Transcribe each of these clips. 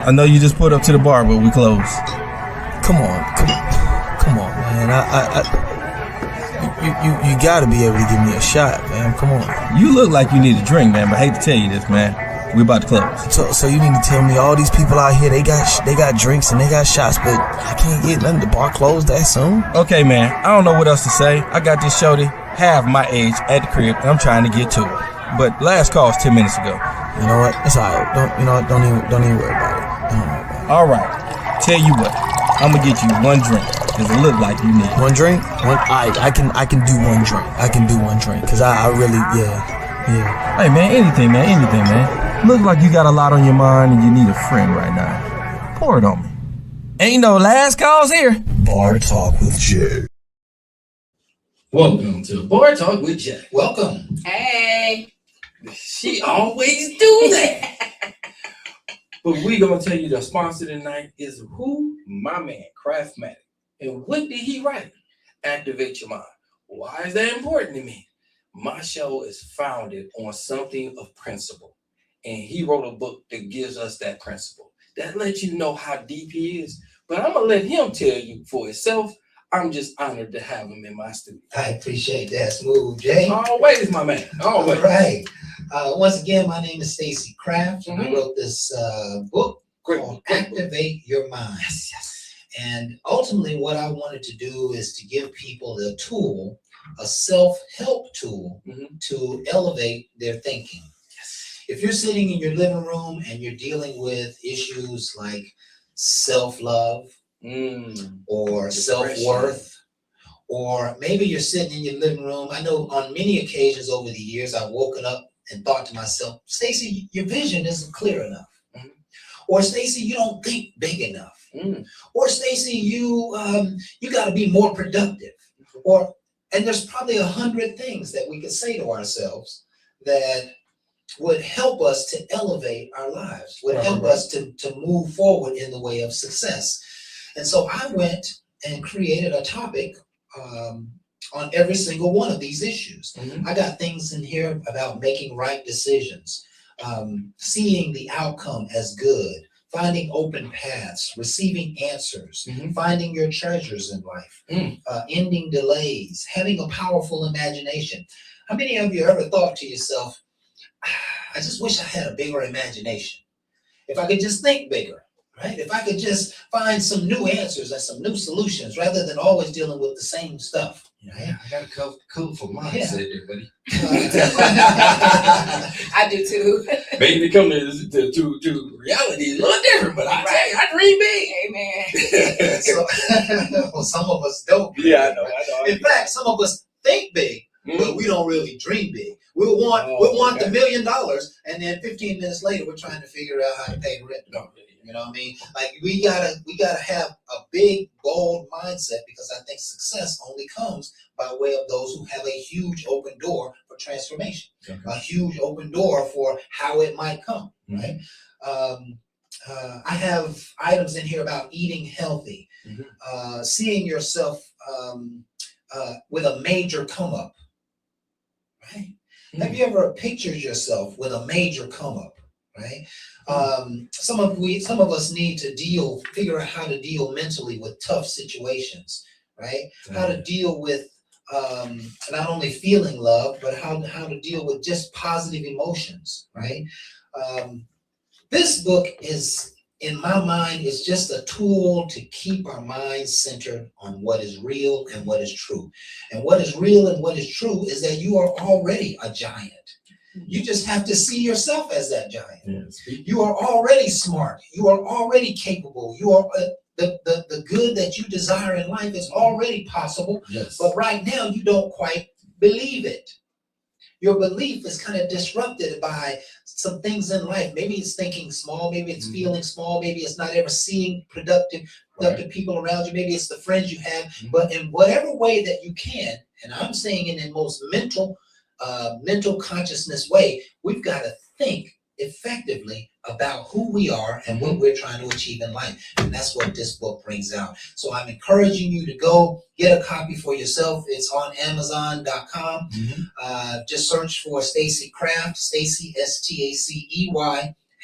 I know you just put up to the bar, but we close. Come on, man. You gotta be able to give me a shot, man. Come on. You look like you need a drink, man, but I hate to tell you this, man. We about to close. So you need to tell me all these people out here, they got drinks and they got shots, but I can't get nothing. The bar closed that soon? Okay, man. I don't know what else to say. I got this shorty half my age at the crib, and I'm trying to get to her. But last call was 10 minutes ago. You know what? It's alright. Don't even worry about it. All right. Tell you what. I'm gonna get you one drink, cause it look like you need one drink. I can do one drink. I can do one drink, cause I really yeah. Hey man, anything, man. Look like you got a lot on your mind and you need a friend right now. Pour it on me. Ain't no last calls here. Bar Talk with Jay. Welcome to Bar Talk with Jay. Welcome. Hey. She always do that. But we gonna tell you the sponsor tonight is who? My man, Craftmatic. And what did he write? Activate your mind. Why is that important to me? My show is founded on something of principle. And he wrote a book that gives us that principle. That lets you know how deep he is. But I'm gonna let him tell you for himself. I'm just honored to have him in my studio. I appreciate that, Smooth Jay. Always, my man. Always. All right. Once again, my name is Stacy Kraft. Mm-hmm. I wrote this book called Activate Your Mind. Yes. And ultimately, what I wanted to do is to give people the tool, a self-help tool, to elevate their thinking. Yes. If you're sitting in your living room and you're dealing with issues like self-love, or self-worth, or maybe you're sitting in your living room. I know on many occasions over the years, I've woken up and thought to myself, Stacy, your vision isn't clear enough. Or Stacy, you don't think big enough. Or Stacy, you got to be more productive. And there's probably 100 things that we could say to ourselves that would help us to elevate our lives, would help us to move forward in the way of success. And so I went and created a topic on every single one of these issues. I got things in here about making right decisions, seeing the outcome as good, finding open paths, receiving answers, finding your treasures in life, ending delays, having a powerful imagination. How many of you ever thought to yourself, I just wish I had a bigger imagination? If I could just think bigger. Right? If I could just find some new answers and some new solutions rather than always dealing with the same stuff. Right? I got a colorful mindset there, buddy. I do too. Maybe come to reality a little different, but I tell you, I dream big. Amen. Well, some of us don't. Yeah, I know. In fact, some of us think big, but we don't really dream big. We'll want the $1 million, and then 15 minutes later, we're trying to figure out how to pay the rent. You know what I mean? Like we gotta have a big, bold mindset, because I think success only comes by way of those who have a huge open door for transformation, a huge open door for how it might come. Right? I have items in here about eating healthy, seeing yourself with a major come up. Right? Have you ever pictured yourself with a major come up? Right? Some of us need to figure out how to deal mentally with tough situations, right? How to deal with not only feeling love, but how to deal with just positive emotions, right? This book is, in my mind, is just a tool to keep our minds centered on what is real and what is true. And what is real and what is true is that you are already a giant. You just have to see yourself as that giant. Yes. You are already smart. You are already capable. You are the good that you desire in life is already possible. Yes. But right now you don't quite believe it. Your belief is kind of disrupted by some things in life. Maybe it's thinking small. Maybe it's feeling small. Maybe it's not ever seeing productive people around you. Maybe it's the friends you have. But in whatever way that you can, and I'm saying in the most mental consciousness way, we've got to think effectively about who we are and what we're trying to achieve in life. And that's what this book brings out. So I'm encouraging you to go get a copy for yourself. It's on Amazon.com. Just search for Stacy Kraft, Stacy, Stacey,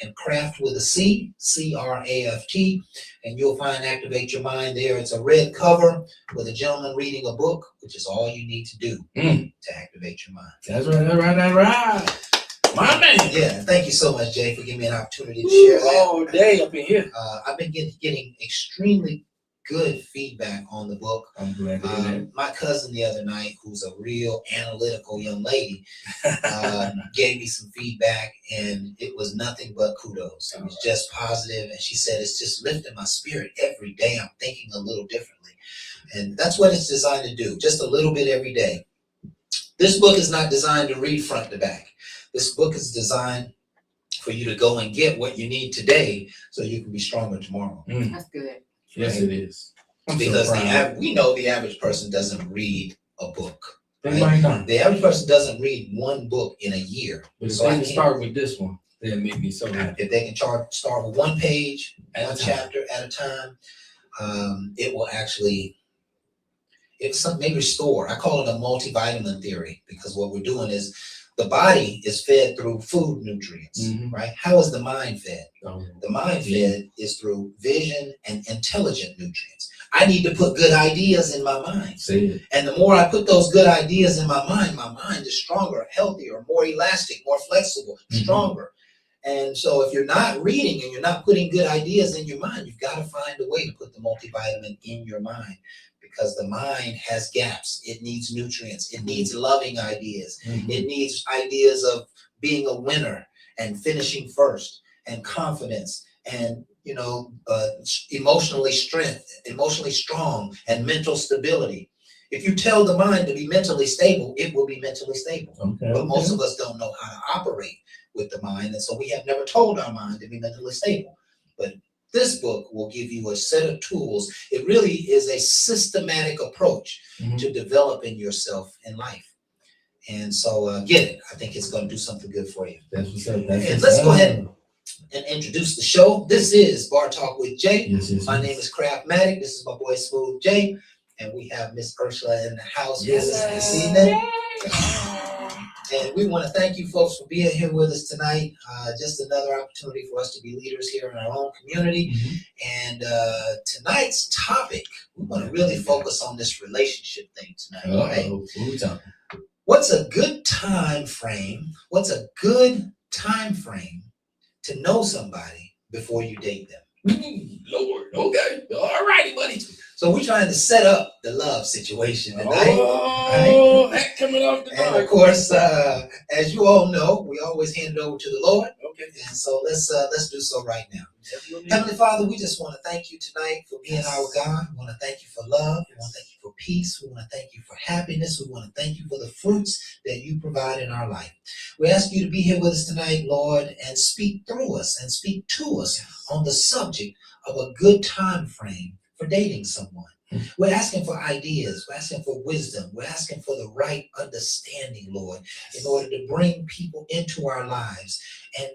and craft with a C, C-R-A-F-T, and you'll find Activate Your Mind there. It's a red cover with a gentleman reading a book, which is all you need to do to activate your mind. That's right. My man. Yeah, thank you so much, Jay, for giving me an opportunity to share that. All day up in here. I've been getting extremely good feedback on the book. I'm glad to hear that. My cousin the other night, who's a real analytical young lady, gave me some feedback, and it was nothing but kudos. It was just positive, and she said, it's just lifting my spirit every day. I'm thinking a little differently. And that's what it's designed to do, just a little bit every day. This book is not designed to read front to back. This book is designed for you to go and get what you need today so you can be stronger tomorrow. That's good. Yes, it is. Because we know the average person doesn't read a book. They might not. The average person doesn't read one book in a year. But if they can start with this one, that'll make me so happy. If they can start with one page, one chapter at a time, it will actually, may restore. I call it a multivitamin theory, because what we're doing is the body is fed through food nutrients, right? How is the mind fed? The mind fed is through vision and intelligent nutrients. I need to put good ideas in my mind. And the more I put those good ideas in my mind is stronger, healthier, more elastic, more flexible, stronger. And so if you're not reading and you're not putting good ideas in your mind, you've got to find a way to put the multivitamin in your mind. Because the mind has gaps. It needs nutrients. It needs loving ideas. It needs ideas of being a winner and finishing first, and confidence, and emotionally strong, and mental stability. If you tell the mind to be mentally stable, it will be mentally stable. But most of us don't know how to operate with the mind, and so we have never told our mind to be mentally stable. But this book will give you a set of tools. It really is a systematic approach to developing yourself in life. And so get it. I think it's going to do something good for you. That's what's up. And let's go ahead and introduce the show. This is Bar Talk with Jay. My name is Craftmatic. This is my boy Smooth Jay. And we have Miss Ursula in the house with us this evening. And we want to thank you folks for being here with us tonight. Just another opportunity for us to be leaders here in our own community. And tonight's topic, we want to really focus on this relationship thing tonight. Right? What are we talking? What's a good time frame? What's a good time frame to know somebody before you date them? Lord, okay. All righty, buddy. So we're trying to set up the love situation tonight. Oh, that coming off the And of course, as you all know, we always hand it over to the Lord. Okay. And so let's do so right now. Heavenly Father, we just want to thank you tonight for being our God. We want to thank you for love. We want to thank you for peace. We want to thank you for happiness. We want to thank you for the fruits that you provide in our life. We ask you to be here with us tonight, Lord, and speak through us and speak to us on the subject of a good time frame for dating someone. We're asking for ideas. We're asking for wisdom. We're asking for the right understanding, Lord, in order to bring people into our lives and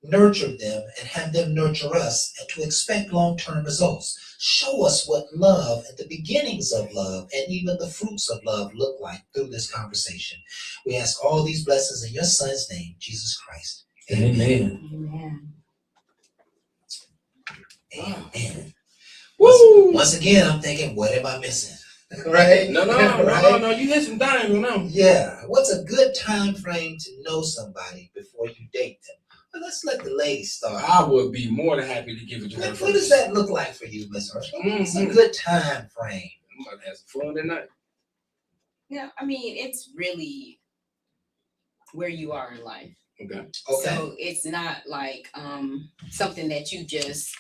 nurture them and have them nurture us, and to expect long-term results. Show us what love and the beginnings of love and even the fruits of love look like through this conversation. We ask all these blessings in your Son's name, Jesus Christ. Amen. Amen. Woo! Once again, I'm thinking, what am I missing? Right? No, Right? no. You hit some dimes on them. Yeah. What's a good time frame to know somebody before you date them? Well, let's let the ladies start. I would be more than happy to give it to her. What does that look like for you, Miss Ursula? What's a good time frame? I'm about to have some fun tonight. Yeah, I mean, it's really where you are in life. Okay. So it's not like something that you just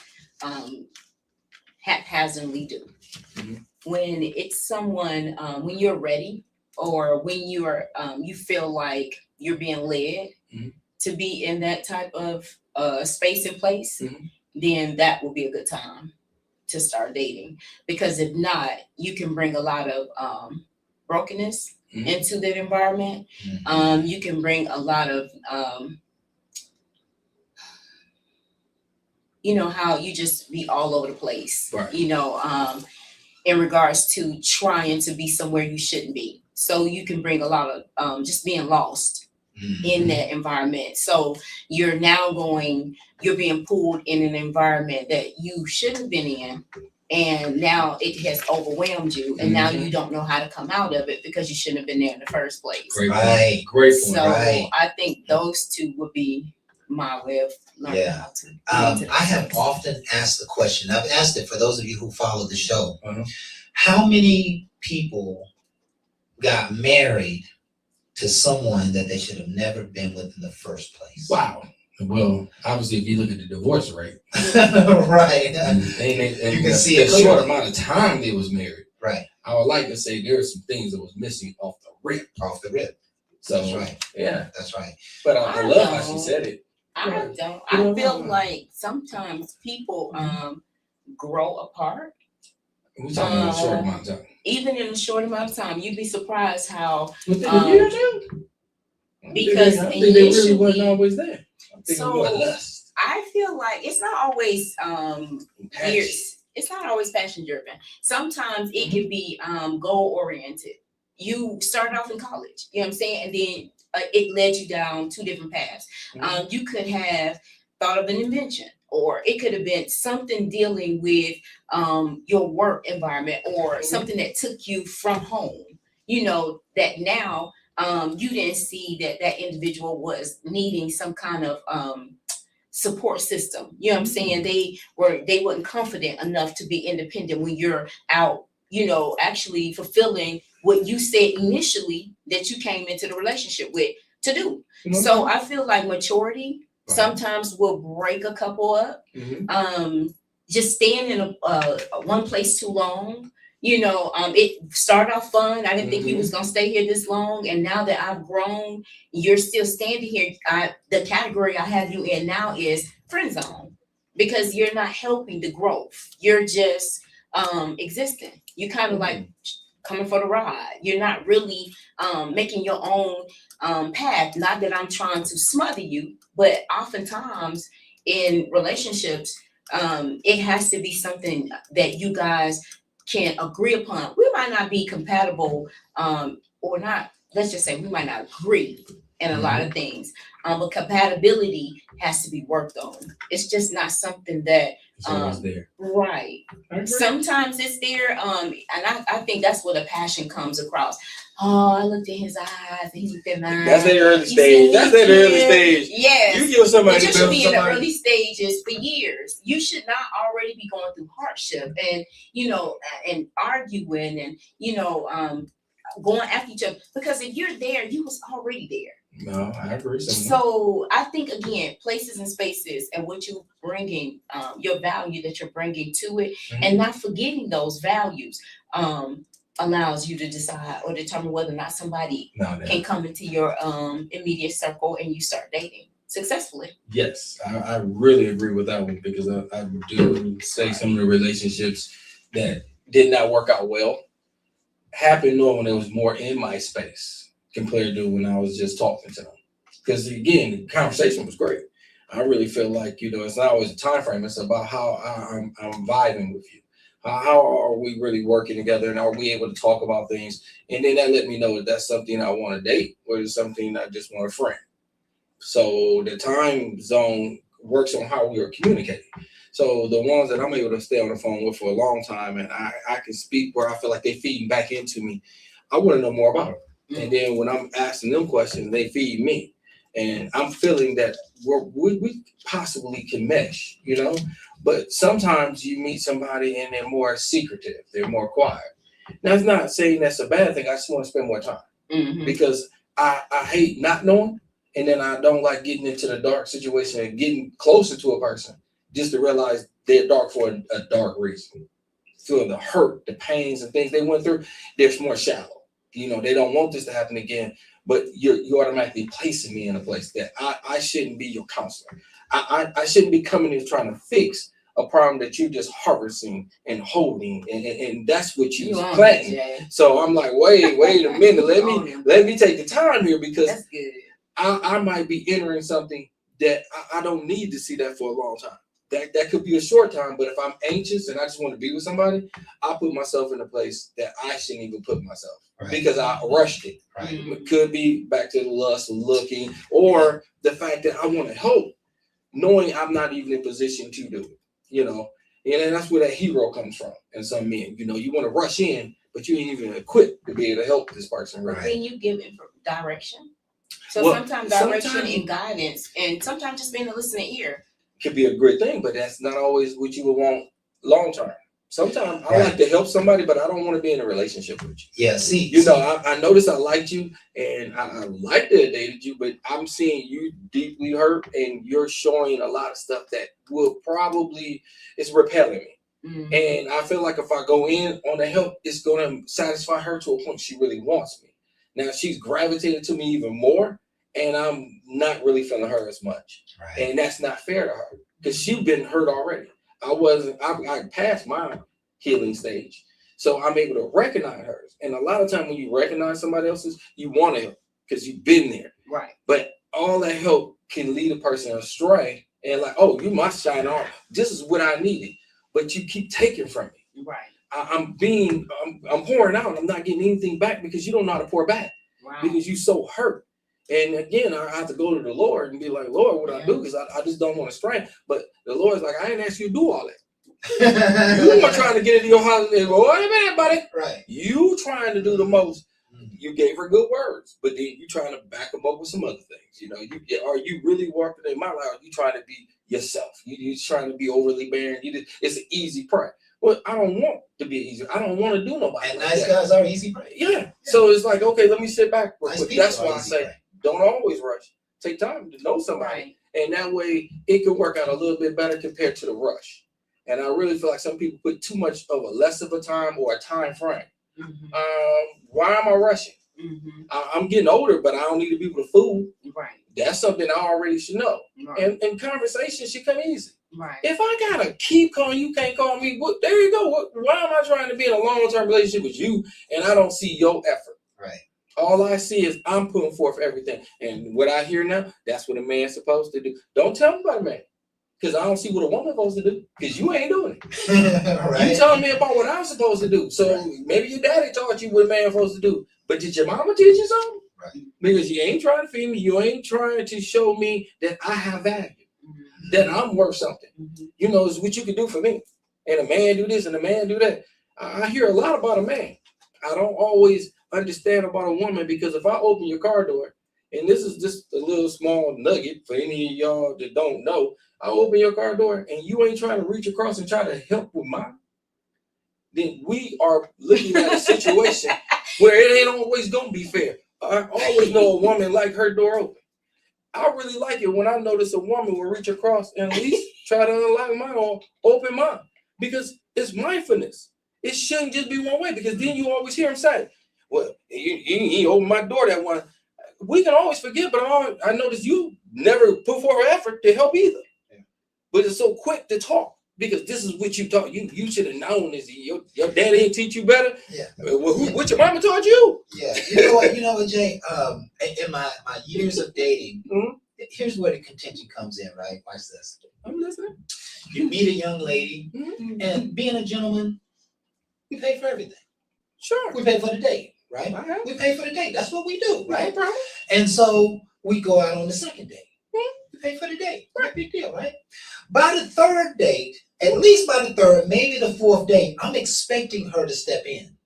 haphazardly do. When it's someone, when you're ready, or when you're you feel like you're being led to be in that type of space and place, then that will be a good time to start dating. Because if not, you can bring a lot of brokenness into that environment. You can bring a lot of how you just be all over the place, right. In regards to trying to be somewhere you shouldn't be. So you can bring a lot of just being lost in that environment. So you're being pulled in an environment that you shouldn't have been in. And now it has overwhelmed you, and now you don't know how to come out of it because you shouldn't have been there in the first place. Great Right. point. Great point. So Right. I think those two would be my way of learning Yeah. how to get into that I have space. often asked the question. I've asked it for those of you who follow the show. Uh-huh. How many people got married to someone that they should have never been with in the first place? Wow. Well, obviously, if you look at the divorce rate, Right. and You can the, see it the short clearly. amount of time they was married, Right. I would like to say there are some things that was missing off the rip. Off the rip. So That's right. yeah, That's right. but I I love how she don't. said it. I Right. don't. You know, I feel like sometimes people grow apart. We talking about a short amount of time. Even in a short amount of time, you'd be surprised how Within a year or two? because I think they really initially- wasn't always there. I think So- it was more lust. I feel like it's not always Passion. it's not always passion driven. Sometimes it can be goal oriented. You started off in college, you know what I'm saying, and then it led you down two different paths. You could have thought of an invention, or it could have been something dealing with your work environment, or something that took you from home. You know that now you didn't see that individual was needing some kind of support system. You know what I'm saying? They weren't confident enough to be independent when you're out, actually fulfilling what you said initially that you came into the relationship with to do. So I feel like maturity sometimes will break a couple up. Just staying in a one place too long. It started off fun. I didn't think you was gonna stay here this long, and now that I've grown, you're still standing here. The category I have you in now is friend zone, because you're not helping the growth. You're just existing. You kind of like coming for the ride. You're not really making your own path. Not that I'm trying to smother you, but oftentimes in relationships, it has to be something that you guys can agree upon. We might not be compatible, or not. Let's just say we might not agree in a lot of things, but compatibility has to be worked on. It's just not something that It's always there. right. I agree. Sometimes it's there, and I think that's where the passion comes across. Oh, I looked in his eyes, and he looked at mine. That's that early He stage. said That's that early yeah. stage. Yes. You give somebody But you should be in the somebody- early stages for years. You should not already be going through hardship and and arguing and going after each other. Because if you're there, you was already there. No, I agree. So I think again, places and spaces and what you bringing, your value that you're bringing to it, and not forgetting those values, allows you to decide or determine whether or not somebody can come into your immediate circle and you start dating successfully. Yes, I really agree with that one, because I do say some of the relationships that did not work out well happened when it was more in my space compared to when I was just talking to them. Because again, the conversation was great. I really feel like, it's not always a time frame. It's about how I'm vibing with you. How are we really working together, and are we able to talk about things? And then that let me know if that's something I want to date or is something I just want a friend. So the time zone works on how we are communicating. So the ones that I'm able to stay on the phone with for a long time, and I can speak where I feel like they're feeding back into me, I want to know more about them. And then when I'm asking them questions, they feed me. And I'm feeling that we possibly can mesh, But sometimes you meet somebody and they're more secretive, they're more quiet. Now, it's not saying that's a bad thing. I just want to spend more time because I hate not knowing, and then I don't like getting into the dark situation and getting closer to a person just to realize they're dark for a dark reason. Feel the hurt, the pains, and things they went through. They're more shallow. They don't want this to happen again. But you're automatically placing me in a place that I shouldn't be your counselor. I shouldn't be coming in trying to fix a problem that you're just harvesting and holding, and that's what you planting. So I'm like, wait a minute, let me take the time here, because that's good. I might be entering something that I don't need to see that for a long time. that could be a short time, but if I'm anxious and I just want to be with somebody, I put myself in a place that I shouldn't even put myself because I rushed it. Right. It could be back to the lust of looking, or the fact that I want to help, knowing I'm not even in position to do it, you know. And that's where that hero comes from. And some men, you know, you want to rush in, but you ain't even equipped to be able to help this person. But then you give it direction. So Well, sometimes direction sometimes- and guidance, and sometimes just being a listening ear. Could be a great thing, but that's not always what you would want long term. Sometimes I like to help somebody, but I don't want to be in a relationship with you. Yeah, see, You know, I noticed I liked you and I liked to have dated you, but I'm seeing you deeply hurt and you're showing a lot of stuff that will probably is repelling me. Mhm. And I feel like if I go in on the help, it's going to satisfy her to a point she really wants me. Now she's gravitated to me even more, and I'm not really feeling her as much. right. And that's not fair to her because she's been hurt already. I passed my healing stage. So I'm able to recognize hers. And a lot of time when you recognize somebody else's, you want to help because you've been there. Right. But all that help can lead a person astray and like, oh, you must shine on. This is what I needed. But you keep taking from me. Right. I'm pouring out. I'm not getting anything back because you don't know how to pour back Wow. because you're so hurt. And again, I have to go to the Lord and be like, Lord, what do I do? Because I just don't want to strain. But the Lord's like, I didn't ask you to do all that. You were trying to get into your house and go, wait a minute, buddy. Right. You trying to do the most. You gave her good words, but then you trying to back them up with some other things. You know, are you really walking in my life? Are you trying to be yourself? You trying to be overly barren? It's an easy prey. Well, I don't want to be easy. I don't want to do nobody. And like nice that. guys are easy prey. Yeah. So it's like, okay, let me sit back. Nice But people that's are why I easy say, prey. don't always rush. Take time to know somebody. Right. And that way it can work out a little bit better compared to the rush. And I really feel like some people put too much of a less of a time or a time frame. Mhm. Why am I rushing? Mhm. I'm getting older, but I don't need to be with a fool. Right. That's something I already should know. Right. And conversation should come easy. Right. If I gotta keep calling you, can't call me. There you go. Why am I trying to be in a long-term relationship with you and I don't see your effort? Right. All I see is I'm putting forth everything. And what I hear now, that's what a man's supposed to do. Don't tell me about a man. Because I don't see what a woman's supposed to do. Because you ain't doing it. Right. You telling me about what I'm supposed to do. So maybe your daddy taught you what a man's supposed to do. But did your mama teach you something? Right. Because you ain't trying to feed me. You ain't trying to show me that I have value. Mhm. That I'm worth something. Mhm. You know, it's what you can do for me. And a man do this and a man do that. I hear a lot about a man. I don't always understand about a woman because if I open your car door, and this is just a little small nugget for any of y'all that don't know, I open your car door and you ain't trying to reach across and try to help with mine, then we are looking at a situation where it ain't always gonna be fair. I always know a woman like her door open. I really like it when I notice a woman will reach across and at least try to unlock mine or open mine because it's mindfulness. It shouldn't just be one way because then you always hear him say, well, he opened my door that one. We can always forget, but I noticed you never put forth effort to help either. Yeah. But it's so quick to talk because this is what you taught. You should have known this. Your daddy didn't teach you better. Yeah. Well, what your mama taught you? Yeah. You know what, Jay? In my years of dating, Mhm. here's where the contention comes in, right? Watch this. I'm listening. You meet a young lady, Mhm. and being a gentleman, we pay for everything. Sure. We pay for the date, right? I have. We pay for the date. That's what we do, No right? problem. And so we go out on the second date. Mhm. We pay for the date. No big deal, right? By the third date, at least by the third, maybe the fourth date, I'm expecting her to step in.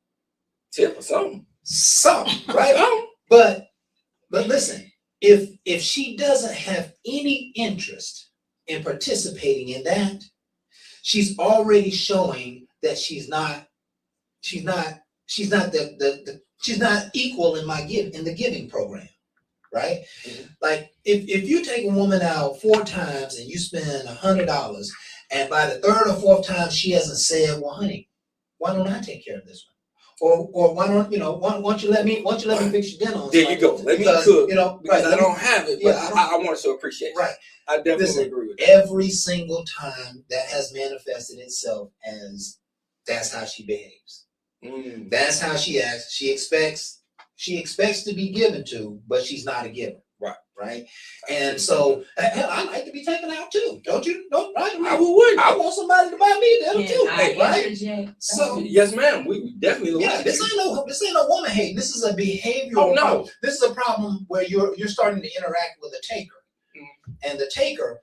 Tip or something. Something, right? Something. But listen, if she doesn't have any interest in participating in that, she's already showing that she's not equal in the giving program, right? Mhm. Like if you take a woman out 4 times and you spend $100, and by the third or fourth time she hasn't said, well, honey, why don't I take care of this one? Or why don't why don't you let me fix your dinner on There you go. Sunday? Let me Because, cook. right, Because I let me- don't have it, but Yeah, I want to show appreciation. right. I definitely Listen, agree with that. Every single time that has manifested itself as that's how she behaves. Mm. That's how she acts. She expects to be given to, but she's not a giver. Right. right? And so, hell, I like to be taken out too. Don't you? Don't right? I would. I want somebody to buy me them Can too, I right? interject? So, Yes, ma'am. We definitely yeah, like this ain't no woman hate. This is a behavioral Oh, no. problem. This is a problem where you're starting to interact with a taker, and the taker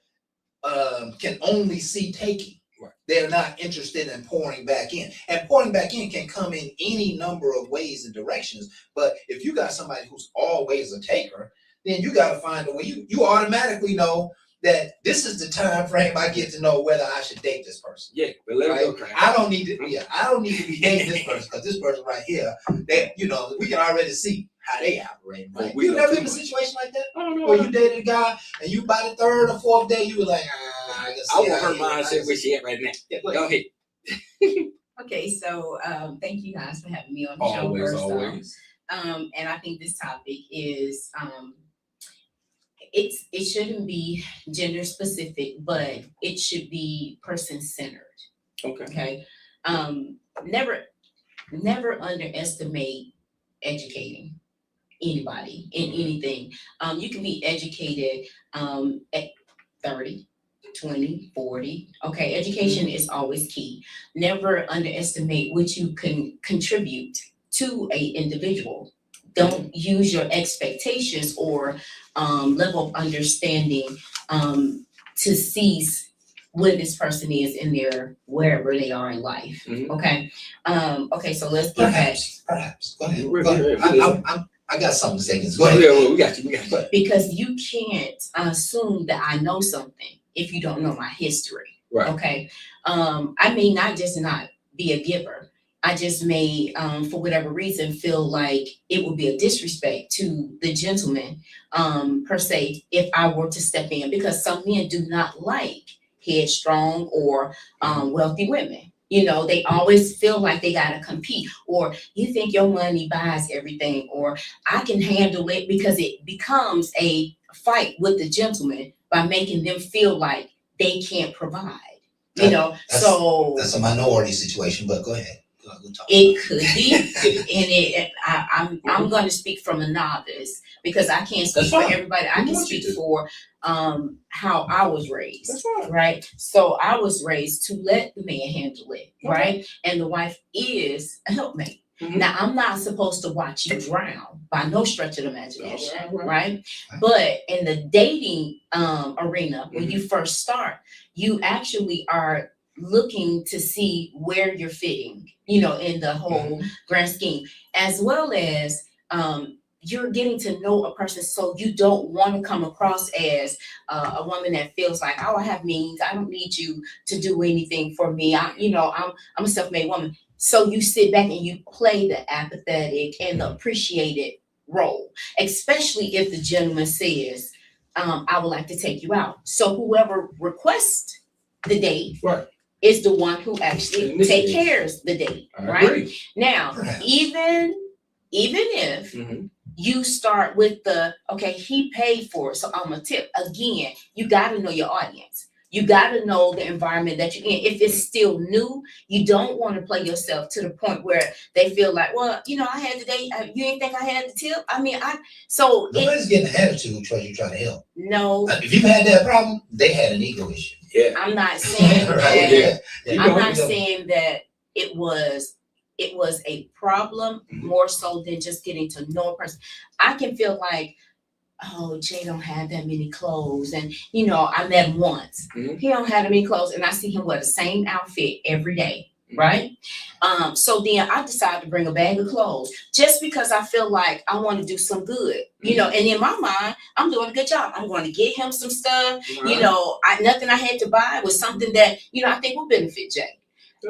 can only see taking. Right. They're not interested in pouring back in, and pouring back in can come in any number of ways and directions. But if you got somebody who's always a taker, then you got to find a way. You automatically know that this is the time frame I get to know whether I should date this person. Yeah, but let Right? it go, Craig. I don't need to. Yeah, I don't need to be dating this person because this person right here, they, we can already see how they operate. Right? We You know never too been in a much. situation like that I don't know. where you dated a guy and you by the third or fourth day you were like, I can I see want how her he- mindset where she at right now. Yeah, go Go ahead. ahead. Okay, so thank you guys for having me on the show Always, first off. always. And I think this topic is it shouldn't be gender specific, but it should be person centered. Okay. Okay. Never underestimate educating anybody in anything. You can be educated at 30, 20, 40. Okay, education is always key. Never underestimate what you can contribute to a individual. Don't use your expectations or level of understanding to seize where this person is in their wherever they are in life. Mhm. Okay. Okay, so let's get back. Perhaps. Go ahead. We're Go good. ahead. I got something to say. Go ahead. Yeah, well, we got you. We got you. Because you can't assume that I know something if you don't know my history. Right. Okay. I may not just not be a giver. I just may, for whatever reason, feel like it would be a disrespect to the gentleman, per se, if I were to step in, because some men do not like headstrong or wealthy women. They always feel like they gotta compete, or you think your money buys everything, or I can handle it, because it becomes a fight with the gentleman by making them feel like they can't provide. That's a minority situation, but go ahead. We'll talk It about could be, and I'm going to speak from a novice because I can't speak That's for fine. everybody. I We can want you speak to. for how I was raised. That's fine. Right. So I was raised to let the man handle it. Okay. Right. And the wife is a helpmate. Mhm. Now, I'm not supposed to watch you drown by no stretch of the imagination. Right. Right. But in the dating arena, when Mhm. you first start, you actually are looking to see where you're fitting, in the whole grand scheme, as well as you're getting to know a person, so you don't want to come across as a woman that feels like, oh, I have means, I don't need you to do anything for me. I'm a self-made woman. So you sit back and you play the apathetic and the appreciated role, especially if the gentleman says, I would like to take you out. So whoever requests the date Right. is the one who actually In this take case, cares the date, I right? agree. Now, Perhaps. even if Mhm. you start with okay, he paid for it, so I'm a tip. Again, you got to know your audience. You got to know the environment that you're in. If it's still new, you don't want to play yourself to the point where they feel like, well, I had the date. You didn't think I had the tip? I mean, Nobody's getting an attitude because you're trying to help. no, If you've had that problem, they had an ego issue. Yeah. I'm not saying Right? that. Yeah. You I'm know, not saying that it was a problem more so than just getting to know a person. I can feel like, oh, Jay don't have that many clothes, and I met him once. Mhm. He don't have that many clothes, and I see him wear the same outfit every day, right? So then I decided to bring a bag of clothes just because I feel like I want to do some good, and in my mind, I'm doing a good job. I'm going to get him some stuff. Right. Nothing I had to buy was something that I think will benefit Jay.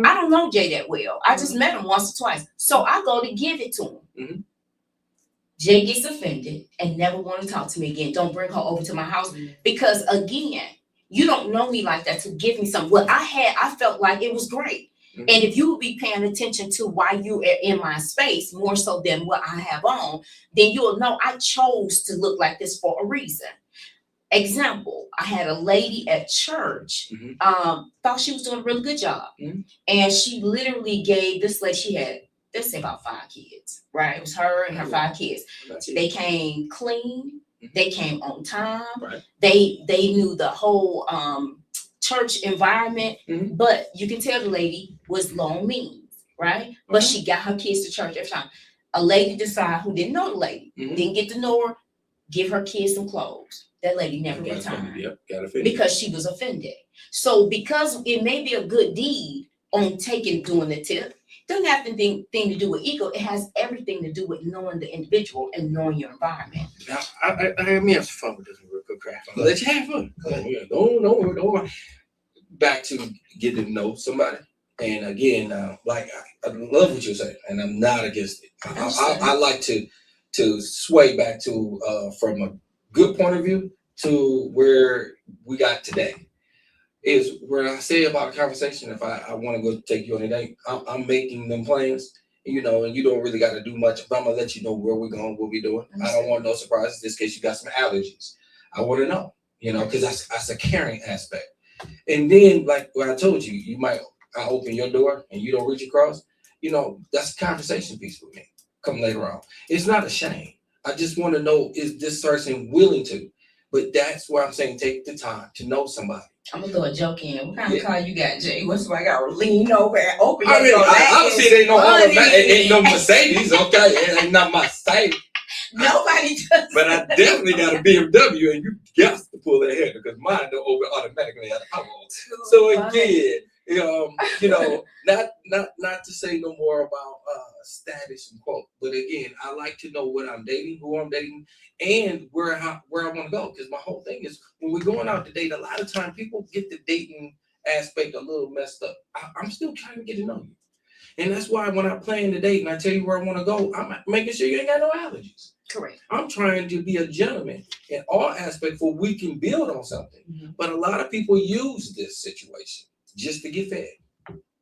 I don't know Jay that well. I just met him once or twice. So I go to give it to him. Mhm. Jay gets offended and never want to talk to me again. Don't bring her over to my house because, again, you don't know me like that to give me something. What I felt like it was great. Mhm. And if you would be paying attention to why you are in my space more so than what I have on, then you'll know I chose to look like this for a reason. Example, I had a lady at church, thought she was doing a really good job. Mhm. And she literally gave this lady, she had, let's say about 5 kids, right? It was her and her 5 kids. They came clean, They came on time. Right. They knew the whole church environment, Mhm. but you can tell the lady was low means, right? But Mhm. she got her kids to church every time. A lady decided who didn't know the lady, Mhm. didn't get to know her, give her kids some clothes. That lady never Got returned offended. Yep, got offended. because she was offended. So because it may be a good deed on doing the tip, doesn't have anything to do with ego. It has everything to do with knowing the individual and knowing your environment. Now, I let me have some fun with this real quick, Craft. I'll let you have fun. Go ahead. Yeah, don't. Back to getting to know somebody. And again, like I love what you're saying, and I'm not against it. I like to sway back to from a good point of view to where we got today. Is where I say about a conversation. If I want to go take you on a date, I'm making them plans. You know, and you don't really got to do much. But I'm gonna let you know where we're going, what we're doing. I don't want no surprises. Just in case you got some allergies, I want to know. You know, because that's a caring aspect. And then, like what I told you, I open your door and you don't reach across. You know, that's a conversation piece with me. Come later on. It's not a shame. I just want to know, is this person willing to? But that's why I'm saying take the time to know somebody. I'm gonna throw a joke in. What kind Yeah. of car you got, Jay? What's my got to lean over and open your I mean, door? obviously it ain't no Mercedes, okay? It ain't not my style. Nobody does. But I definitely got a BMW, and you got to pull that head because mine don't open automatically at all. So again, you know, not to say no more about status and quote, but again, I like to know what I'm dating, who I'm dating, and where I want to go. Because my whole thing is when we're going out to date, a lot of time people get the dating aspect a little messed up. I'm still trying to get to know you, and that's why when I plan the date and I tell you where I want to go, I'm making sure you ain't got no allergies. Correct. I'm trying to be a gentleman in all aspects for we can build on something. Mm-hmm. But a lot of people use this situation just to get fed.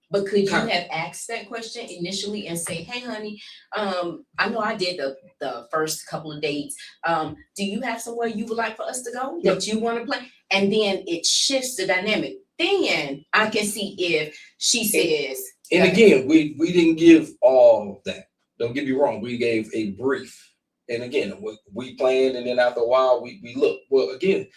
But could you have asked that question initially and say, hey, honey, I know I did the first couple of dates. Do you have somewhere you would like for us to go that you want to play? And then it shifts the dynamic. Then I can see if she says. And again, we didn't give all that. Don't get me wrong. We gave a brief. And again, we planned, and then after a while, we look. Well, again,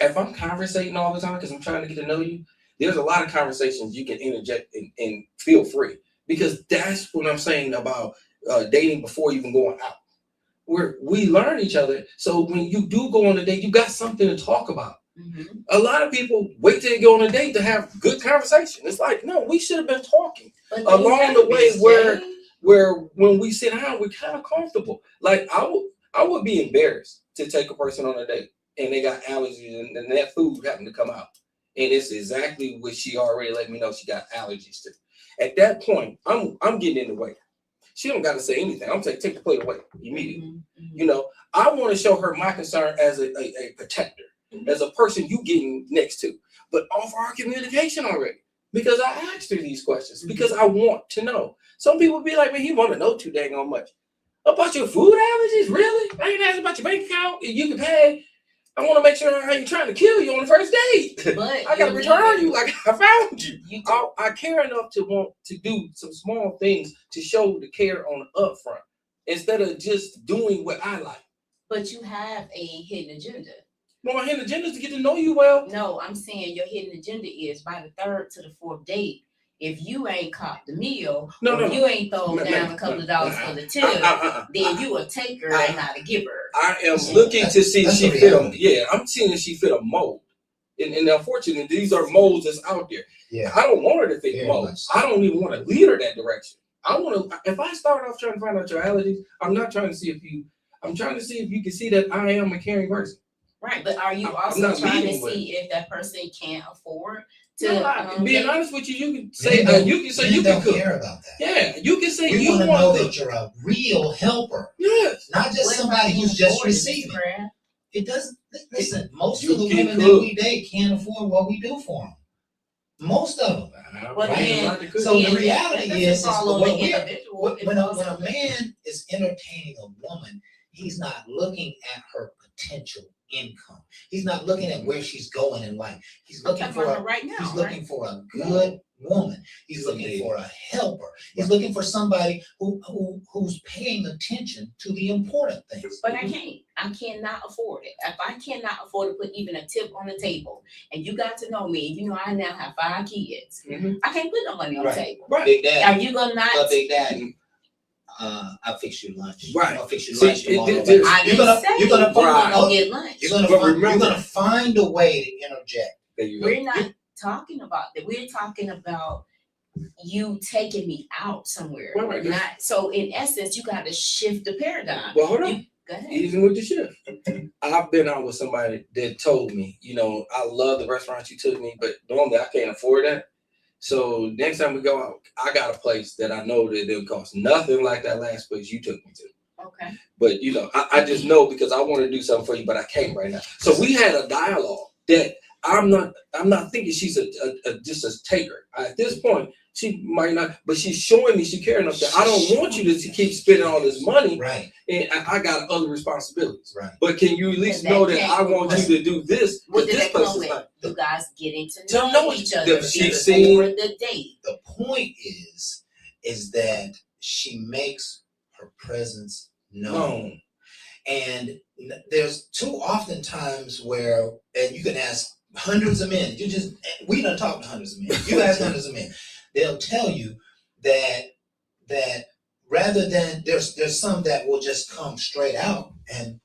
if I'm conversating all the time because I'm trying to get to know you, there's a lot of conversations you can interject and feel free. Because that's what I'm saying about dating before even going out. Where we learn each other. So when you do go on a date, you got something to talk about. Mm-hmm. A lot of people wait till they go on a date to have good conversation. It's like, no, we should have been talking along the way where when we sit down, we're kind of comfortable. Like I would be embarrassed to take a person on a date and they got allergies and that food happened to come out. And it's exactly what she already let me know she got allergies to. At that point, I'm getting in the way. She don't got to say anything. I'm saying take the plate away immediately. Mm-hmm. You know, I want to show her my concern as a protector, mm-hmm. as a person you getting next to, but off our communication already. Because I asked her these questions because I want to know. Some people be like, man, you want to know too dang on much. About your food allergies? Really? I ain't asking about your bank account. If you can pay, I want to make sure I ain't trying to kill you on the first date. But I got to return you like I found you. I care enough to want to do some small things to show the care on the upfront instead of just doing what I like. But you have a hidden agenda. Well, my hidden agenda is to get to know you well. No, I'm saying your hidden agenda is by the third to the fourth date. If you ain't copped the meal, you ain't thrown down a couple of dollars for the tip, then you a taker and not a giver. I am looking to see if she fit a, I'm seeing if she fit a mold. And unfortunately, these are molds that's out there. Yeah. I don't want her to fit molds. I don't even want to lead her that direction. I want to, if I start off trying to find out your allergies, I'm trying to see if you can see that I am a caring person. Right, but are you also trying to see if that person can't afford to? Being honest with you, you can say you don't care about that. Yeah, you can say you want to know that you're a real helper. Yes, not just somebody who's just receiving. It doesn't. Listen, most of the women that we date can't afford what we do for them. Most of them. Right? So the reality is when a man is entertaining a woman, he's not looking at her potential income. He's not looking at where she's going in life. He's looking for her right now. He's looking for a good woman. He's looking for a helper. He's looking for somebody who's paying attention to the important things. But I can't. I cannot afford it. If I cannot afford to put even a tip on the table, and you got to know me, you know I now have 5 kids. I can't put no money on the table. Right. Big Daddy. Are you gonna not? But Big Daddy, I'll fix you lunch. Right. I'll fix you See, lunch tomorrow. I didn't say you're gonna Right. go get lunch. You're gonna find a way to interject. There you go. We're not talking about that. We're talking about you taking me out somewhere. Right. Not so. In essence, you got to shift the paradigm. Well, hold on. Go ahead. Even with the shift, I've been out with somebody that told me, you know, I love the restaurant you took me, but normally I can't afford that. So next time we go out, I got a place that I know that didn't cost nothing like that last place you took me to. Okay. But you know, I just know because I want to do something for you, but I can't right now. So we had a dialogue that I'm not thinking she's just a taker. At this point, she might not, but she's showing me she cares enough that I don't want you to keep spending all this money. Right. And I got other responsibilities. Right. But can you at least And that know that came I want with you to do this? What Because did this that place come is with? not. You guys getting to To know know each that other she's before seen- the date. The point is that she makes her presence known. And there's too often times where, and you can ask hundreds of men, we done talked to hundreds of men. You ask hundreds of men, they'll tell you that rather than, there's some that will just come straight out and,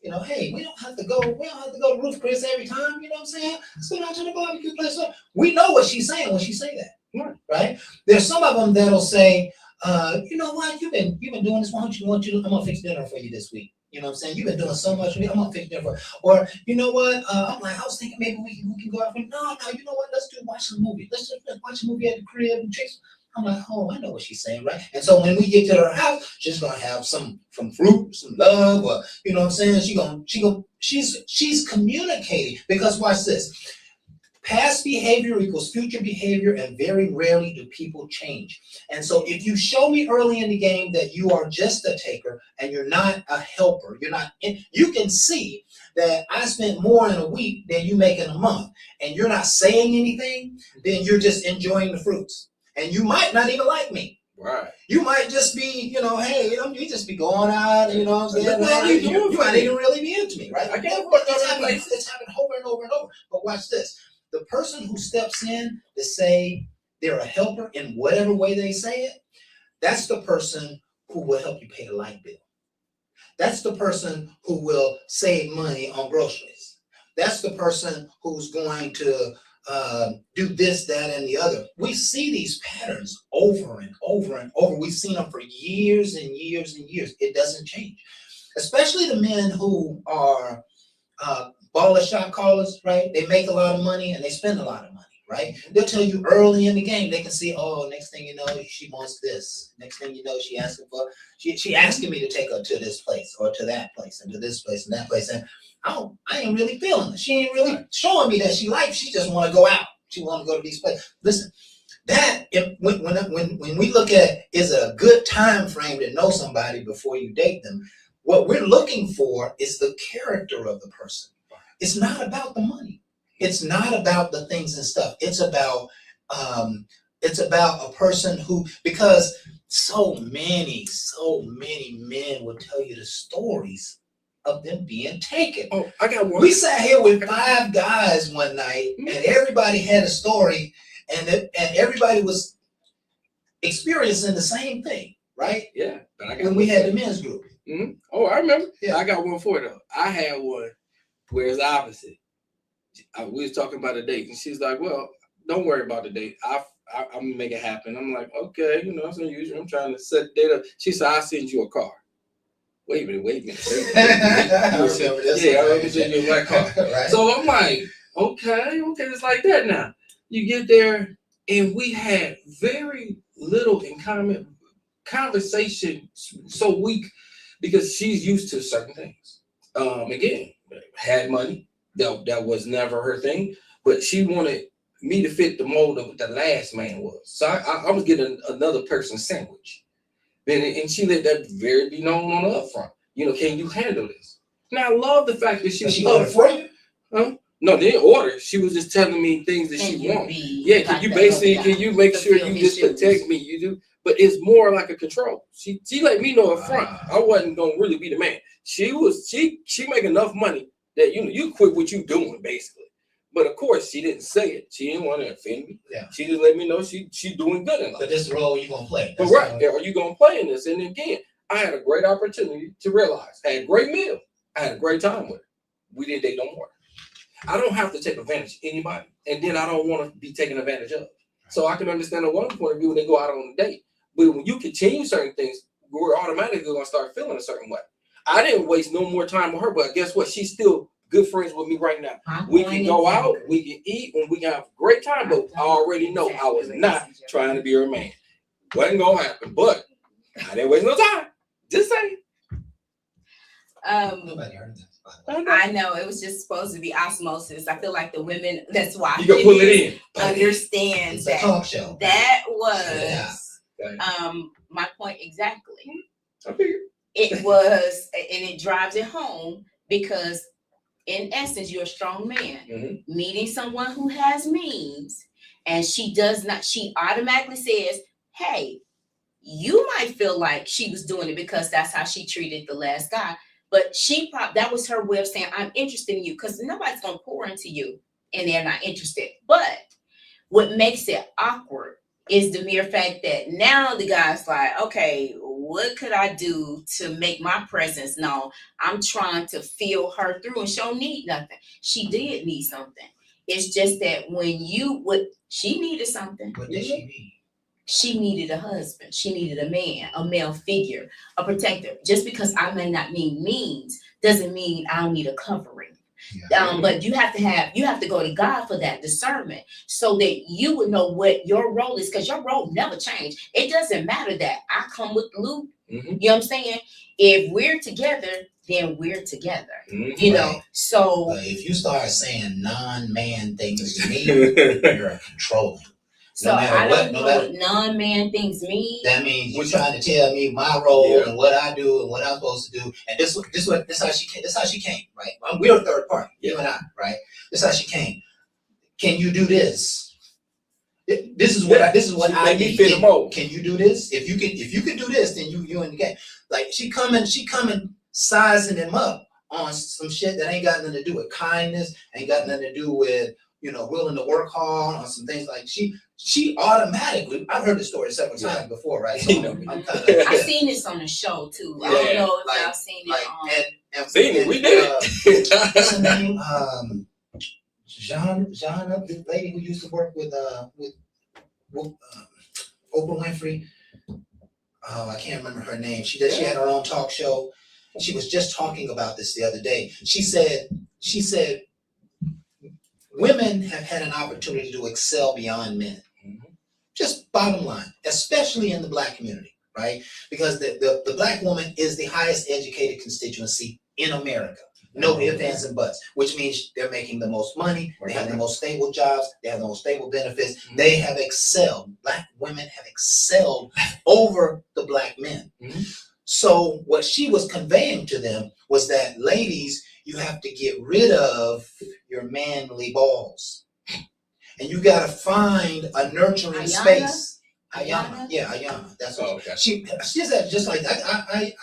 you know, hey, we don't have to go to Ruth Chris every time, you know what I'm saying? Let's go down to the barbecue place. We know what she's saying when she say that, right? There's some of them that'll say, you know what, you've been doing this, I'm gonna fix dinner for you this week. You know what I'm saying? You've been doing so much for me, I'm gonna fix dinner for you. Or, you know what, I was thinking maybe we can go out. No, you know what, let's watch a movie. Let's watch a movie at the crib and chicks. I'm like, oh, I know what she's saying, right? And so when we get to her house, she's gonna have some fruit, some love, or you know what I'm saying? She's communicating, because watch this. Past behavior equals future behavior, and very rarely do people change. And so if you show me early in the game that you are just a taker and you're not a helper, you can see that I spent more in a week than you make in a month, and you're not saying anything, then you're just enjoying the fruits. And you might not even like me. Right. You might just be, you know, hey, you just be going out, you know what I'm saying? You might even really be into me, right? It's happened over and over and over. But watch this. The person who steps in to say they're a helper in whatever way they say it, that's the person who will help you pay the light bill. That's the person who will save money on groceries. That's the person who's going to do this, that, and the other. We see these patterns over and over and over. We've seen them for years and years and years. It doesn't change. Especially the men who are baller shot callers, right? They make a lot of money and they spend a lot of money, right? They'll tell you early in the game, they can see, oh, next thing you know, she wants this. Next thing you know, she asking me to take her to this place or to that place and to this place and that place. And I ain't really feeling it. She ain't really showing me that she just want to go out. She want to go to these places. Listen, when we look at, is it a good time frame to know somebody before you date them? What we're looking for is the character of the person. It's not about the money. It's not about the things and stuff. It's about a person who, because so many men will tell you the stories of them being taken. Oh, I got one. We sat here with 5 guys one night, and everybody had a story, and everybody was experiencing the same thing, right? Yeah. When we had the men's group. Mm-hmm. Oh, I remember. Yeah. I got one for it though. I had one where it's opposite. We was talking about a date, and she's like, "Well, don't worry about the date. I'm gonna make it happen." I'm like, "Okay, you know, it's unusual. I'm trying to set the date up." She said, "I'll send you a car." Wait a minute. I remember this. Yeah, I remember sending you a black car. Right. So I'm like, okay, it's like that now. You get there, and we had very little in common. Conversation so weak because she's used to certain things. Again, had money. That was never her thing, but she wanted me to fit the mold of what the last man was. So I was getting another person's sandwich. And she let that very be known on the upfront. You know, can you handle this? Now I love the fact that she was ordered for you? Huh? No, they didn't order. She was just telling me things that she wanted. Yeah, can you make sure you just protect me? You do. but it's more like a control. She let me know up front I wasn't gonna really be the man. She make enough money that you quit what you doing basically. But of course she didn't say it. She didn't want to offend me. Yeah. She just let me know she doing good in life. But this role you gonna play. But right, are you gonna play in this? And again, I had a great opportunity to realize. I had a great meal. I had a great time with her. We didn't date no more. I don't have to take advantage of anybody. And then I don't want to be taken advantage of. So I can understand a woman's point of view when they go out on a date. But when you continue certain things, we're automatically going to start feeling a certain way. I didn't waste no more time with her, but guess what? She's still good friends with me right now. We can go out, we can eat, and we can have a great time, but I already know I was not trying to be her man. Wasn't going to happen, but I didn't waste no time. Just saying. Nobody heard that. I know it was just supposed to be osmosis. I feel like the women, that's why you can pull it in. Understand it's that a talk show. That was my point exactly. I figured. It was, and it drives it home because in essence, you're a strong man. Meeting someone who has means, and she automatically says, hey, you might feel like she was doing it because that's how she treated the last guy. But that was her way of saying, I'm interested in you, because nobody's going to pour into you and they're not interested. But what makes it awkward is the mere fact that now the guy's like, okay, what could I do to make my presence known? I'm trying to feel her through, and she don't need nothing. She did need something. It's just that she needed something. What did she need? She needed a husband. She needed a man, a male figure, a protector. Just because I may not need means doesn't mean I don't need a covering. Yeah. But you have to go to God for that discernment so that you would know what your role is, because your role never changed. It doesn't matter that I come with Luke. You know what I'm saying? If we're together, then we're together. You know, so. But if you start saying non-man things to me, you're controlling. So I don't know what non-man things mean. That means you're trying to tell me my role and what I do and what I'm supposed to do. And this how she came, right? We're a third party, you and I, right? This is how she came. Can you do this? This is what I need. Can you do this? If you can do this, then you in the game. Like she coming sizing him up on some shit that ain't got nothing to do with kindness, ain't got nothing to do with willing to work hard on some things. Like she automatically, I've heard the story several times before, right? So I've seen this on the show too. I don't know if I've seen it and seen it. We did. What's her name? Jana, the lady who used to work with Oprah Winfrey. Oh, I can't remember her name. She had her own talk show. She was just talking about this the other day. She said women have had an opportunity to excel beyond men. Just bottom line, especially in the Black community, right? Because the Black woman is the highest educated constituency in America. No ifs, ands, and buts, which means they're making the most money, they have the most stable jobs, they have the most stable benefits. They have excelled. Black women have excelled over the Black men. So what she was conveying to them was that, ladies, you have to get rid of your manly balls. And you got to find a nurturing space. Ayana. Yeah, Ayana. That's what she said. Just like I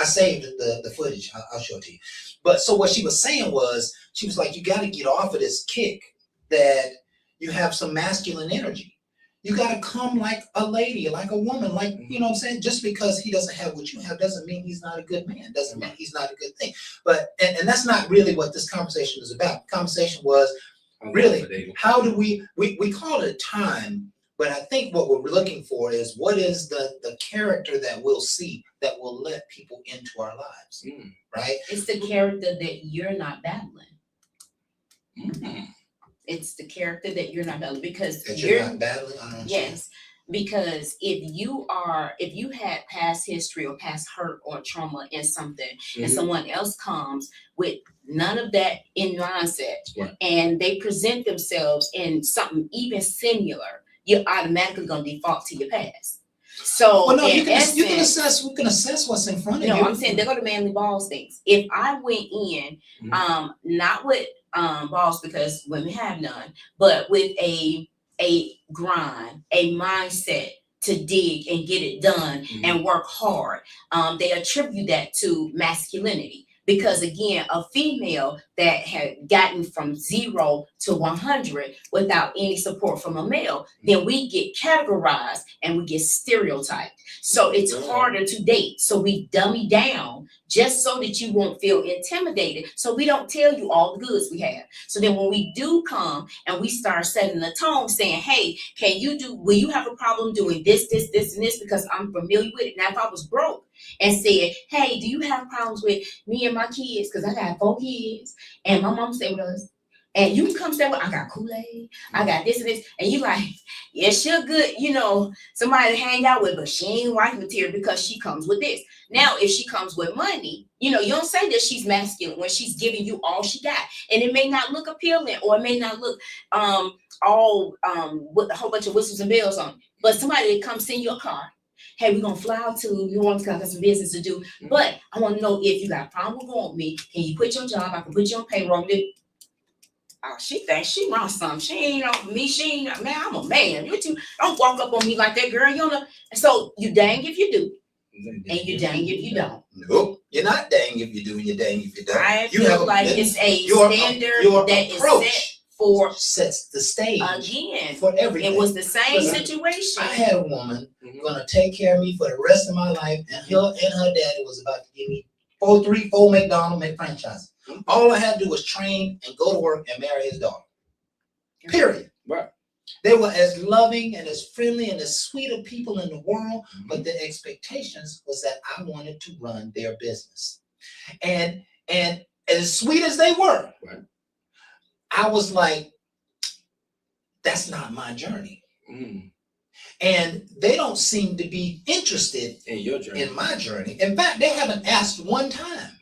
saved the footage. I'll show it to you. But so what she was saying was, she was like, you got to get off of this kick that you have some masculine energy. You got to come like a lady, like a woman, like, you know what I'm saying? Just because he doesn't have what you have doesn't mean he's not a good man. Doesn't mean he's not a good thing. But and that's not really what this conversation is about. The conversation was really, how do we call it a time, but I think what we're looking for is, what is the character that we'll see that will let people into our lives, right? It's the character that you're not battling. It's the character that you're not battling, because you're not battling. Yes, because if you had past history or past hurt or trauma in something, and someone else comes with none of that in mindset, and they present themselves in something even similar, you're automatically going to default to your past. So you can assess what's in front of you. No, I'm saying they go to manly balls things. If I went in, not with balls, because women have none, but with a grind, a mindset to dig and get it done Mhm. and work hard. They attribute that to masculinity. Because again, a female that had gotten from 0 to 100 without any support from a male, then we get categorized and we get stereotyped. So it's harder to date. So we dummy down just so that you won't feel intimidated. So we don't tell you all the goods we have. So then when we do come and we start setting the tone saying, hey, will you have a problem doing this, and this because I'm familiar with it. Now, if I was broke and said, hey, do you have problems with me and my kids? Because I got 4 kids and my mom stay with us. And you can come stay with, I got Kool-Aid, I got this and this. And you like, yeah, she's good, somebody to hang out with, but she ain't wife material because she comes with this. Now, if she comes with money, you don't say that she's masculine when she's giving you all she got. And it may not look appealing, or it may not look all with a whole bunch of whistles and bells on. But somebody that comes send you a car. Hey, we're gonna fly out to New Orleans because I got some business to do. But I want to know if you got a problem with going with me. Can you quit your job? I can put you on payroll. Oh, she thinks she wants something. She ain't on me. She ain't, man, I'm a man. You don't walk up on me like that, girl. And so you dang if you do, and you dang if you don't. Nope, you're not dang if you do, and you're dang if you don't. I feel like it's a standard that is set for sets the stage again for everything. It was the same situation. I had a woman gonna take care of me for the rest of my life, and her daddy was about to give me 4 McDonald's franchises. All I had to do was train and go to work and marry his daughter. Period. Right. They were as loving and as friendly and as sweet of people in the world, but the expectations was that I wanted to run their business. And as sweet as they were, right, I was like, that's not my journey. Mm. And they don't seem to be interested in your journey, in my journey. In fact, they haven't asked one time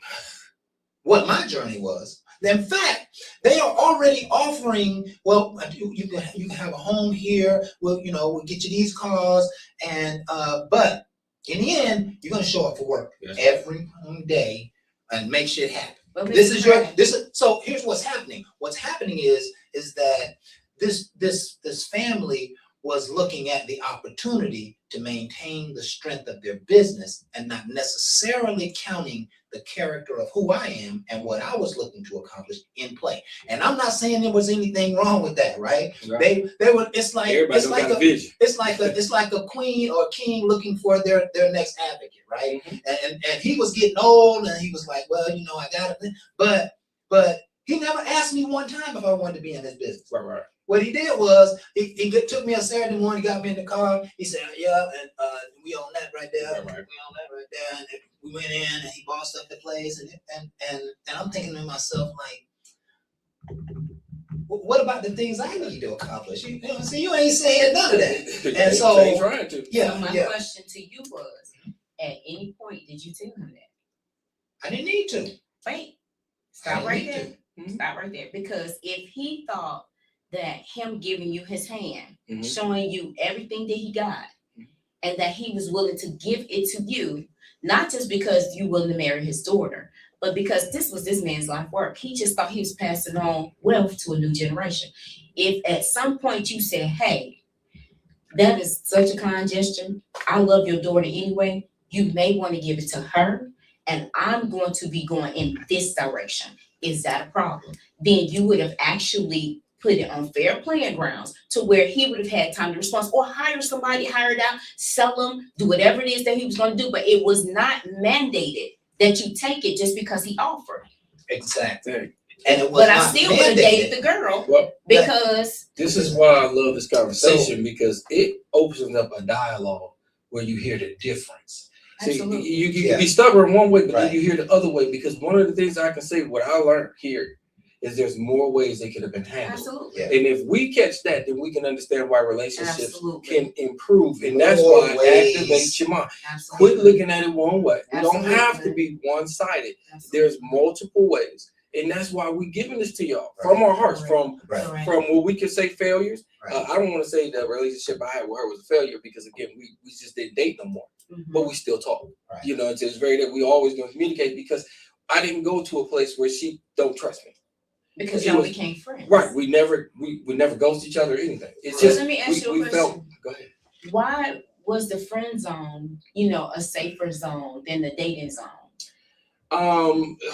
what my journey was. In fact, they are already offering, well, you can have a home here. We'll get you these cars, and but in the end, you're gonna show up for work every day and make shit happen. So here's what's happening. What's happening is that this family was looking at the opportunity to maintain the strength of their business and not necessarily counting the character of who I am and what I was looking to accomplish in play. And I'm not saying there was anything wrong with that, right? They were. It's like a queen or a king looking for their next advocate, right? Mm-hmm. And he was getting old, and he was like, well, I got it. But he never asked me one time if I wanted to be in this business. Right. What he did was he took me on Saturday morning, got me in the car. He said, yeah, and we own that right there. Right. We own that right there. And we went in and he bossed up the place. And I'm thinking to myself, like, what about the things I need to accomplish? You ain't saying none of that. And so, trying to. So my question to you was, at any point did you tell him that? I didn't need to. Wait, stop right there. Stop right there. Because if he thought that him giving you his hand, showing you everything that he got, and that he was willing to give it to you, not just because you willing to marry his daughter, but because this was this man's life work. He just thought he was passing on wealth to a new generation. If at some point you said, hey, that is such a kind gesture, I love your daughter anyway, you may want to give it to her, and I'm going to be going in this direction. Is that a problem? Then you would have actually put it on fair playing grounds to where he would have had time to respond, or hire somebody, hire it out, sell them, do whatever it is that he was going to do. But it was not mandated that you take it just because he offered. Exactly. And it was but I still would have dated the girl because this is why I love this conversation, because it opens up a dialogue where you hear the difference. See, you can be stubborn one way, but then you hear the other way, because one of the things I can say, what I learned here, is there's more ways they could have been handled. Absolutely. Yeah. And if we catch that, then we can understand why relationships can improve. And that's why activate your mind. Quit looking at it one way. We don't have to be one-sided. There's multiple ways. And that's why we're giving this to y'all from our hearts, from what we can say failures. I don't want to say the relationship I had with her was a failure, because again, we just didn't date no more, but we still talk. It's very that we always going to communicate, because I didn't go to a place where she don't trust me. Because y'all became friends. Right. We never ghost each other or anything. It's just let me ask you a question. Go ahead. was the friend zone, a safer zone than the dating zone?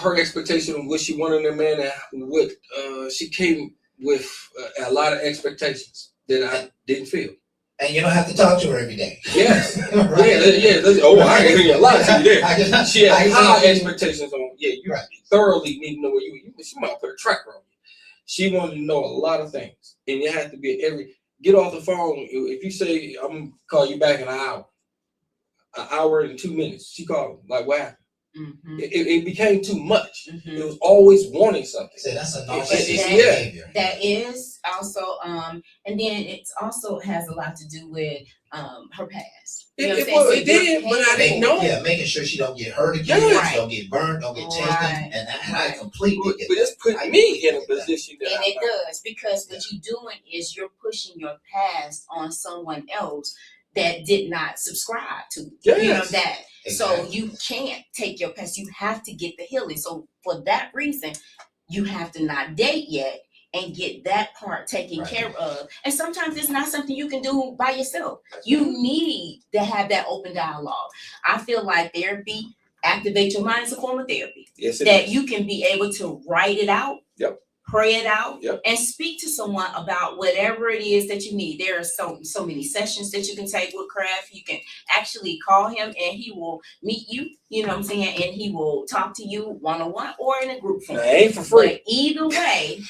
Her expectation of what she wanted in a man, and what she came with a lot of expectations that I didn't feel. And you don't have to talk to her every day. Yes. Right? Yeah. Oh, I can hear you a lot to you there. She had I high just- expectations on. Yeah, you Right. thoroughly need to know where you. She might put a tracker on you. She wanted to know a lot of things, and it had to be get off the phone. If you say I'm gonna call you back in an hour and 2 minutes, she called like, what happened? Mm-hmm. It became too much. Mm-hmm. It was always wanting something. So that's a That- narcissistic yeah. behavior. That is also, and then it also has a lot to do with her past. You know what I'm saying? Well, So it did, you're but I didn't know. Yeah, making sure she don't get hurt again, Yeah. Right. don't get burned, don't get taken, Right. and I completely But get it's that. put I me completely in a get that. position that And it does, because what you're doing is you're pushing your past on someone else that did not subscribe to it. You know Yes. that. So Exactly. you can't take your past. You have to get the healing. So for that reason, you have to not date yet and get that part taken Right. care of. And sometimes it's not something you can do by yourself. You need to have that open dialogue. I feel like therapy, activate your mind, is a form of therapy. Yes, it That is. you can be able to write it out, Yep. pray it out, Yep. and speak to someone about whatever it is that you need. There are so many sessions that you can take with Kraft. You can actually call him and he will meet you, you know what I'm saying, and he will talk to you one-on-one or in a group form. Now, it ain't for free. But either way,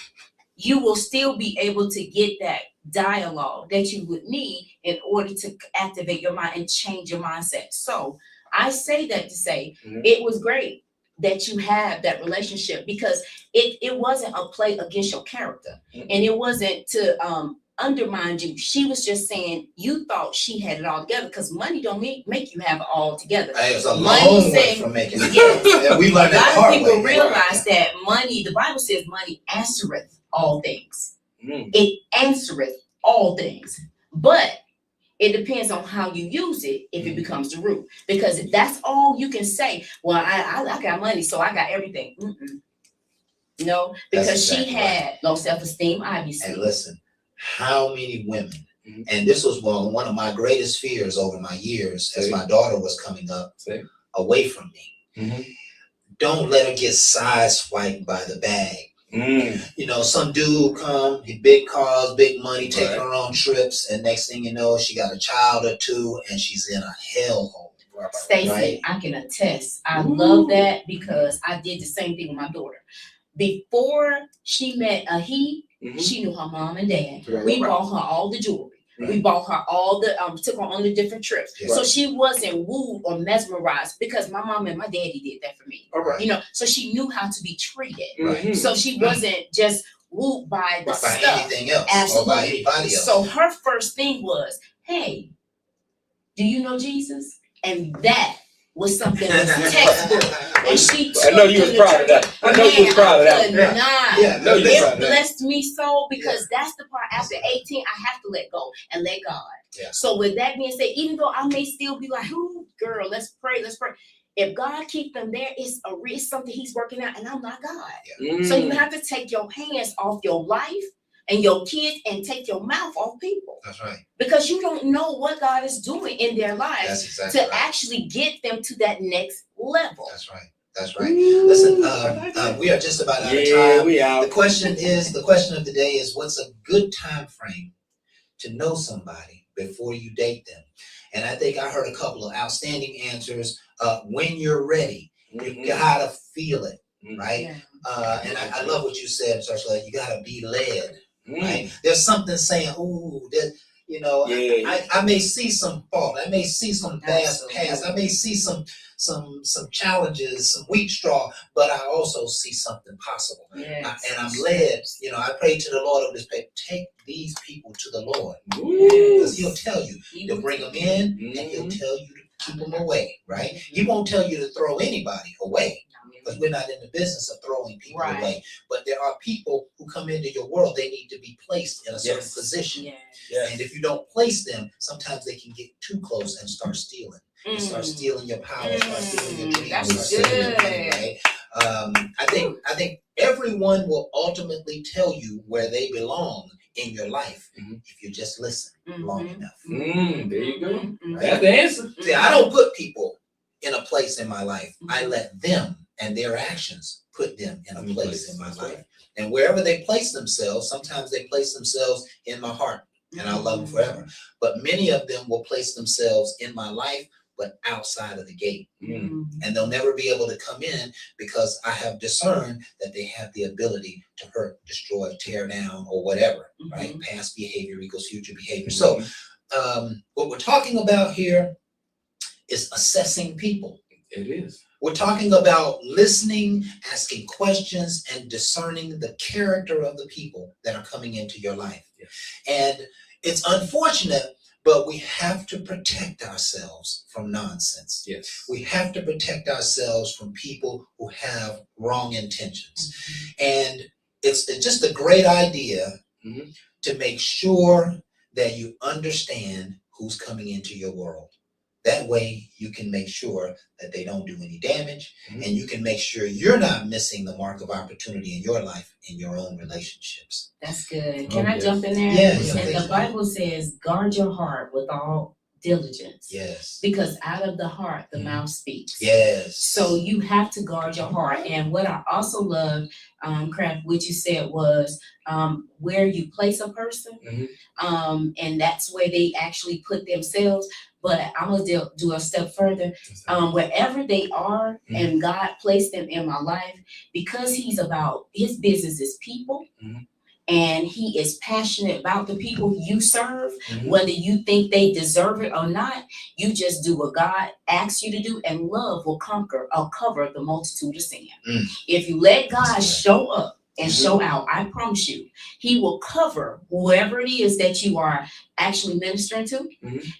you will still be able to get that dialogue that you would need in order to activate your mind and change your mindset. So I say that to say Mhm. it was great that you have that relationship, because it wasn't a play against your character, Mhm. and it wasn't to undermine you. She was just saying you thought she had it all together, because money don't make you have it all together. It was a Money long way say- from making it. Yes. Yeah, we A learned that lot the hard of people way. realize that money, the Bible says money answereth all things. Mm. It answereth all things. But it depends on how you use it if it becomes the root. Because if that's all you can say, well, I got money, so I got everything. Mm-mm. No, because That's she exactly had low self-esteem, obviously. And listen, how many women, Mhm. and this was one of my greatest fears over my years as See? my daughter was coming up See? away from me. Mhm. Don't let her get sideswiped by the bag. Mm. You know, some dude come, big cars, big money, taking Right. her on trips, and next thing you know, she got a child or two, and she's in a hellhole. Stacy, Right. I can attest. I Ooh. love that, because I did the same thing with my daughter. Before she met a he, Mhm. she knew her mom and dad. Right, We right. bought her all the jewelry. We Right. bought her all the took her on the different trips. Yeah. So she wasn't wooed or mesmerized, because my mom and my daddy did that for me. All right. You know, so she knew how to be treated. Right. Mhm. So she wasn't just wooed by the By stuff. anything else, or Absolutely. by anybody else. So her first thing was, hey, do you know Jesus? And that was something that was textbook. And she took I know you was to the proud of church. that. I know you was proud of I that. could Yeah. not. Yeah, No, you was proud It of that. blessed me so, because that's the part after 18 I have to let go and let God. Yeah. So with that being said, even though I may still be like, ooh, girl, let's pray. If God keep them there, it's something He's working out, and I'm not God. Mm. So you have to take your hands off your life and your kids and take your mouth off people, That's right. because you don't know what God is doing in their lives That's exactly to right. actually get them to that next level. That's right. That's right. Listen, we are just about out of Yeah, time. we The out. question of the day is, what's a good time frame to know somebody before you date them? And I think I heard a couple of outstanding answers. When you're ready, you Mhm. gotta feel it, right? Yeah. And I love what you said, Ursula. You gotta be led, Mm. right? There's something saying, ooh, that, you know, Yeah. I may see some fault. I may see some fast Absolutely. pass. I may see some challenges, some weak straw, but I also see something possible. Yes. And I'm led, you know, I pray to the Lord of this paper, take these people to the Lord, Ooh. because He'll tell you. He'll bring them in, and He'll Mhm. tell you to keep them away, right? He won't tell you to throw anybody away, because we're not in the business of throwing people Right. away. But there are people who come into your world, they need to be placed in a certain Yes. position. Yeah. Yes. And if you don't place them, sometimes they can get too close and start stealing. And start stealing your power, start stealing your dreams, That's start stealing your money, good. right? I think everyone will ultimately tell you where they belong in your life Mhm. if you just listen long enough. Mm, there you go. Mhm. Right? That's That's the answer. See, I don't put people in a place in my life. I let them and their actions put them in a place in my life. And wherever they place themselves, sometimes they place themselves in my heart, and I'll love them forever. But many of them will place themselves in my life, but outside of the gate. And they'll never be able to come in because I have discerned that they have the ability to hurt, destroy, tear down, or whatever, right? Past behavior equals future behavior. So what we're talking about here is assessing people. It is. We're talking about listening, asking questions, and discerning the character of the people that are coming into your life. And it's unfortunate, but we have to protect ourselves from nonsense. Yes. We have to protect ourselves from people who have wrong intentions. And it's just a great idea to make sure that you understand who's coming into your world. That way you can make sure that they don't do any damage, and you can make sure you're not missing the mark of opportunity in your life, in your own relationships. That's good. Can I jump in there? Yeah, And the Bible says, guard your heart with all diligence. Yes. Because out of the heart, the mouth speaks. Yes. So you have to guard your heart. And what I also love, Kraft, what you said was where you place a person, and that's where they actually put themselves. But I'm gonna do a step further. Wherever they are, and God placed them in my life, because He's about His business is people. And He is passionate about the people you serve, whether you think they deserve it or not. You just do what God asks you to do, and love will conquer or cover the multitude of sin. If you let God show up and show out, I promise you, He will cover whoever it is that you are actually ministering to.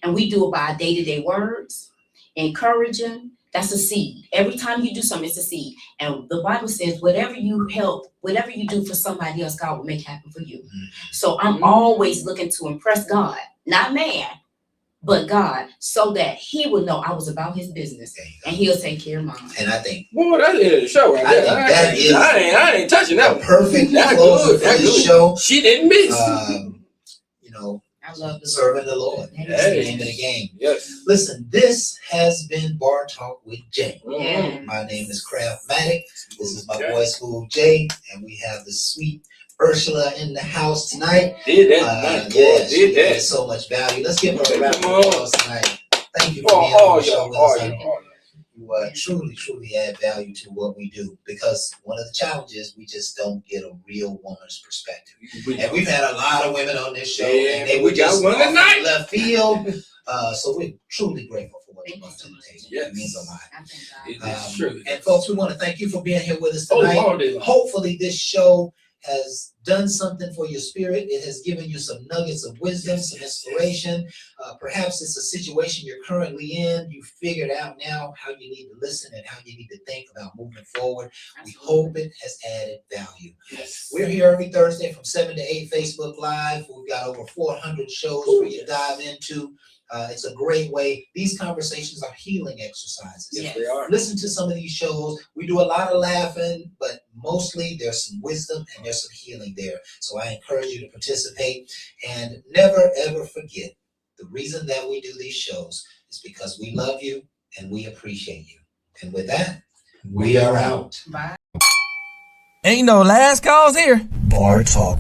And we do it by our day-to-day words, encouraging. That's a seed. Every time you do something, it's a seed. And the Bible says, whatever you do for somebody else, God will make happen for you. So I'm always looking to impress God, not man, but God, so that He will know I was about His business, and He'll take care of mine. And I think, boy, that's the end of the show right there. I ain't touching that one. Perfect close for the show. She didn't miss. You know, I love serving the Lord. That's the name of the game. Yes. Listen, this has been Bar Talk with Jay. Yeah. My name is Craftmatic. This is my boy Smooth Jay, and we have the sweet Ursula in the house tonight. Did that. She added so much value. Let's give her a round of applause tonight. Thank you for being on the show with us. You truly add value to what we do, because one of the challenges, we just don't get a real woman's perspective. And we've had a lot of women on this show, and they were just one tonight. Left field. So we're truly grateful for what you brought to the table. Yes. It means a lot. And folks, we want to thank you for being here with us tonight. Hopefully this show has done something for your spirit. It has given you some nuggets of wisdom, some inspiration. Perhaps it's a situation you're currently in. You figured out now how you need to listen and how you need to think about moving forward. We hope it has added value. Yes. We're here every Thursday from 7 to 8 Facebook Live. We've got over 400 shows for you to dive into. It's a great way. These conversations are healing exercises. Yes, they are. Listen to some of these shows. We do a lot of laughing, but mostly there's some wisdom and there's some healing there. So I encourage you to participate, and never, ever forget, the reason that we do these shows is because we love you and we appreciate you. And with that, we are out. Bye. Ain't no last calls here. Bar Talk.